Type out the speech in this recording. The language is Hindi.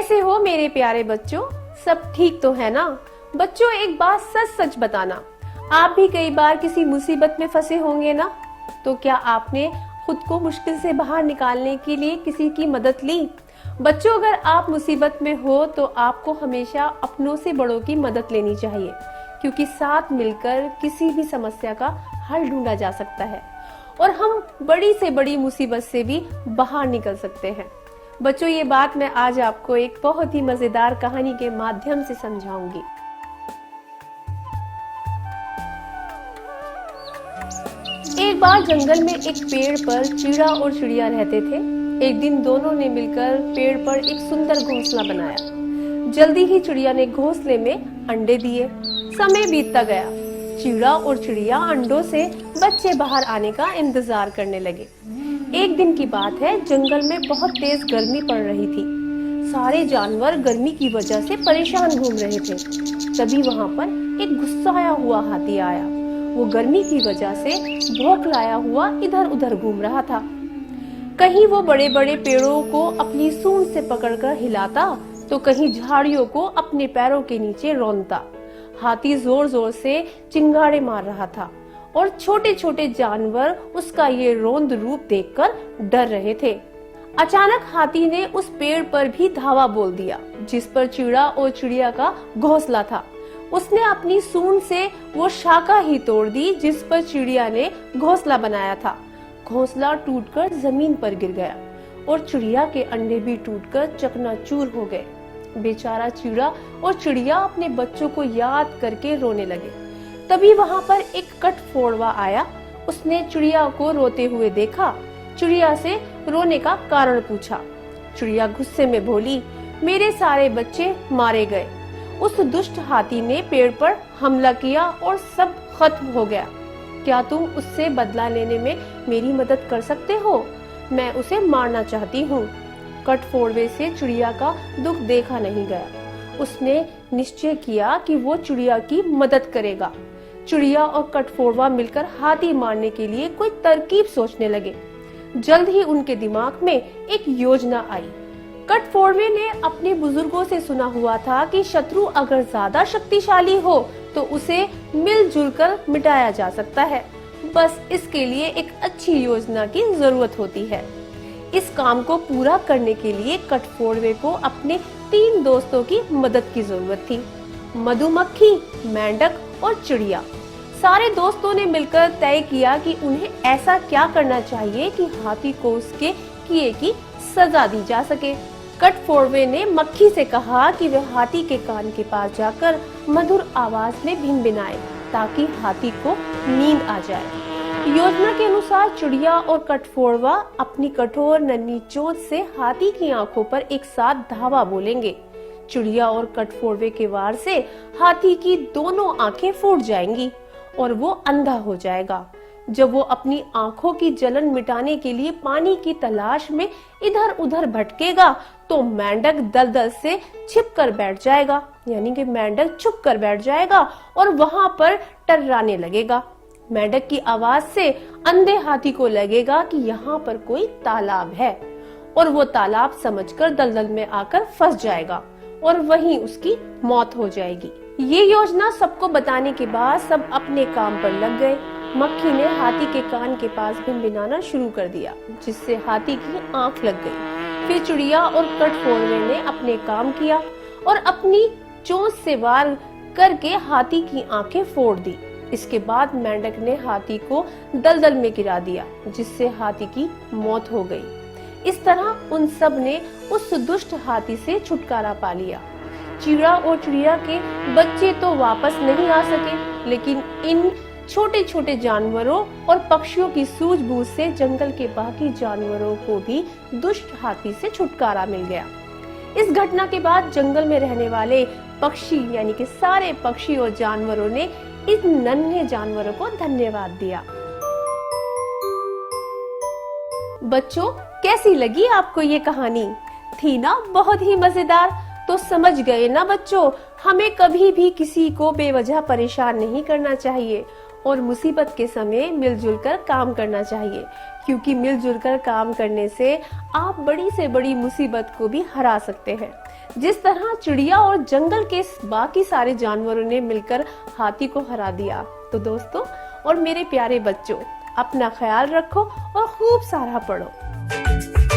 कैसे हो मेरे प्यारे बच्चों, सब ठीक तो है ना। बच्चों एक बात सच सच बताना, आप भी कई बार किसी मुसीबत में फंसे होंगे ना। तो क्या आपने खुद को मुश्किल से बाहर निकालने के लिए किसी की मदद ली? बच्चों अगर आप मुसीबत में हो तो आपको हमेशा अपनों से बड़ों की मदद लेनी चाहिए, क्योंकि साथ मिलकर किसी भी समस्या का हल ढूंढा जा सकता है और हम बड़ी से बड़ी मुसीबत से भी बाहर निकल सकते हैं। बच्चों ये बात मैं आज आपको एक बहुत ही मजेदार कहानी के माध्यम से समझाऊंगी। एक बार जंगल में एक पेड़ पर चिड़ा और चिड़िया रहते थे। एक दिन दोनों ने मिलकर पेड़ पर एक सुंदर घोंसला बनाया। जल्दी ही चिड़िया ने घोंसले में अंडे दिए। समय बीतता गया। चिड़ा और चिड़िया अंडों से बच्चे बाहर आने का इंतजार करने लगे। एक दिन की बात है, जंगल में बहुत तेज गर्मी पड़ रही थी। सारे जानवर गर्मी की वजह से परेशान घूम रहे थे। तभी वहां पर एक गुस्साया हुआ हाथी आया। वो गर्मी की वजह से भौंकलाया हुआ इधर उधर घूम रहा था। कहीं वो बड़े बड़े पेड़ों को अपनी सूंड से पकड़कर हिलाता, तो कहीं झाड़ियों को अपने पैरों के नीचे रौंदता। हाथी जोर जोर से चिंगाड़े मार रहा था और छोटे छोटे जानवर उसका ये रौंद रूप देखकर डर रहे थे। अचानक हाथी ने उस पेड़ पर भी धावा बोल दिया जिस पर चिड़ा और चिड़िया का घोंसला था। उसने अपनी सूंड से वो शाखा ही तोड़ दी जिस पर चिड़िया ने घोंसला बनाया था। घोंसला टूटकर जमीन पर गिर गया और चिड़िया के अंडे भी टूटकर चकनाचूर हो गए। बेचारा चिड़ा और चिड़िया अपने बच्चों को याद करके रोने लगे। तभी वहां पर एक कठफोड़वा आया। उसने चिड़िया को रोते हुए देखा। चिड़िया से रोने का कारण पूछा। चिड़िया गुस्से में बोली, मेरे सारे बच्चे मारे गए। उस दुष्ट हाथी ने पेड़ पर हमला किया और सब खत्म हो गया। क्या तुम उससे बदला लेने में मेरी मदद कर सकते हो? मैं उसे मारना चाहती हूँ। कठफोड़वे से चिड़िया का दुख देखा नहीं गया। उसने निश्चय किया कि वो चिड़िया की मदद करेगा। चिड़िया और कठफोड़वा मिलकर हाथी मारने के लिए कोई तरकीब सोचने लगे। जल्द ही उनके दिमाग में एक योजना आई। कठफोड़वे ने अपने बुजुर्गों से सुना हुआ था कि शत्रु अगर ज्यादा शक्तिशाली हो तो उसे मिलजुल कर मिटाया जा सकता है। बस इसके लिए एक अच्छी योजना की जरूरत होती है। इस काम को पूरा करने के लिए कठफोड़वे को अपने 3 दोस्तों की मदद की जरूरत थी, मधुमक्खी, मेंढक और चिड़िया। सारे दोस्तों ने मिलकर तय किया कि उन्हें ऐसा क्या करना चाहिए कि हाथी को उसके किए की सजा दी जा सके। कठफोड़वे ने मक्खी से कहा कि वह हाथी के कान के पास जाकर मधुर आवाज में भिनभिनाए ताकि हाथी को नींद आ जाए। योजना के अनुसार चिड़िया और कठफोड़वा अपनी कठोर नन्ही चोंच से हाथी की आंखों पर एक साथ धावा बोलेंगे। चिड़िया और कठफोड़वे के वार से हाथी की दोनों आंखें फूट जाएंगी और वो अंधा हो जाएगा। जब वो अपनी आंखों की जलन मिटाने के लिए पानी की तलाश में इधर उधर भटकेगा तो मेंढक दलदल से छिप कर बैठ जाएगा, यानी कि मेंढक छुप कर बैठ जाएगा और वहां पर टर्राने लगेगा। मेंढक की आवाज से अंधे हाथी को लगेगा कि यहाँ पर कोई तालाब है और वो तालाब समझकर दलदल में आकर फंस जाएगा और वहीं उसकी मौत हो जाएगी। ये योजना सबको बताने के बाद सब अपने काम पर लग गए। मक्खी ने हाथी के कान के पास भिनभिनाना शुरू कर दिया जिससे हाथी की आंख लग गई। फिर चिड़िया और कठफोड़वे ने अपने काम किया और अपनी चोंच से वार करके हाथी की आंखें फोड़ दी। इसके बाद मेंढक ने हाथी को दलदल में गिरा दिया जिससे हाथी की मौत हो गई। इस तरह उन सब ने उस दुष्ट हाथी से छुटकारा पा लिया। चिड़ा और चिड़िया के बच्चे तो वापस नहीं आ सके, लेकिन इन छोटे छोटे जानवरों और पक्षियों की सूझबूझ से जंगल के बाकी जानवरों को भी दुष्ट हाथी से छुटकारा मिल गया। इस घटना के बाद जंगल में रहने वाले पक्षी यानी कि सारे पक्षी और जानवरों ने इन नन्हे जानवरों को धन्यवाद दिया। बच्चों कैसी लगी आपको ये कहानी? थी ना बहुत ही मजेदार? तो समझ गए ना बच्चों, हमें कभी भी किसी को बेवजह परेशान नहीं करना चाहिए और मुसीबत के समय मिलजुल कर काम करना चाहिए, क्योंकि मिलजुल कर काम करने से आप बड़ी से बड़ी मुसीबत को भी हरा सकते हैं। जिस तरह चिड़िया और जंगल के बाकी सारे जानवरों ने मिलकर हाथी को हरा दिया। तो दोस्तों और मेरे प्यारे बच्चों, अपना ख्याल रखो और खूब सारा पढ़ो।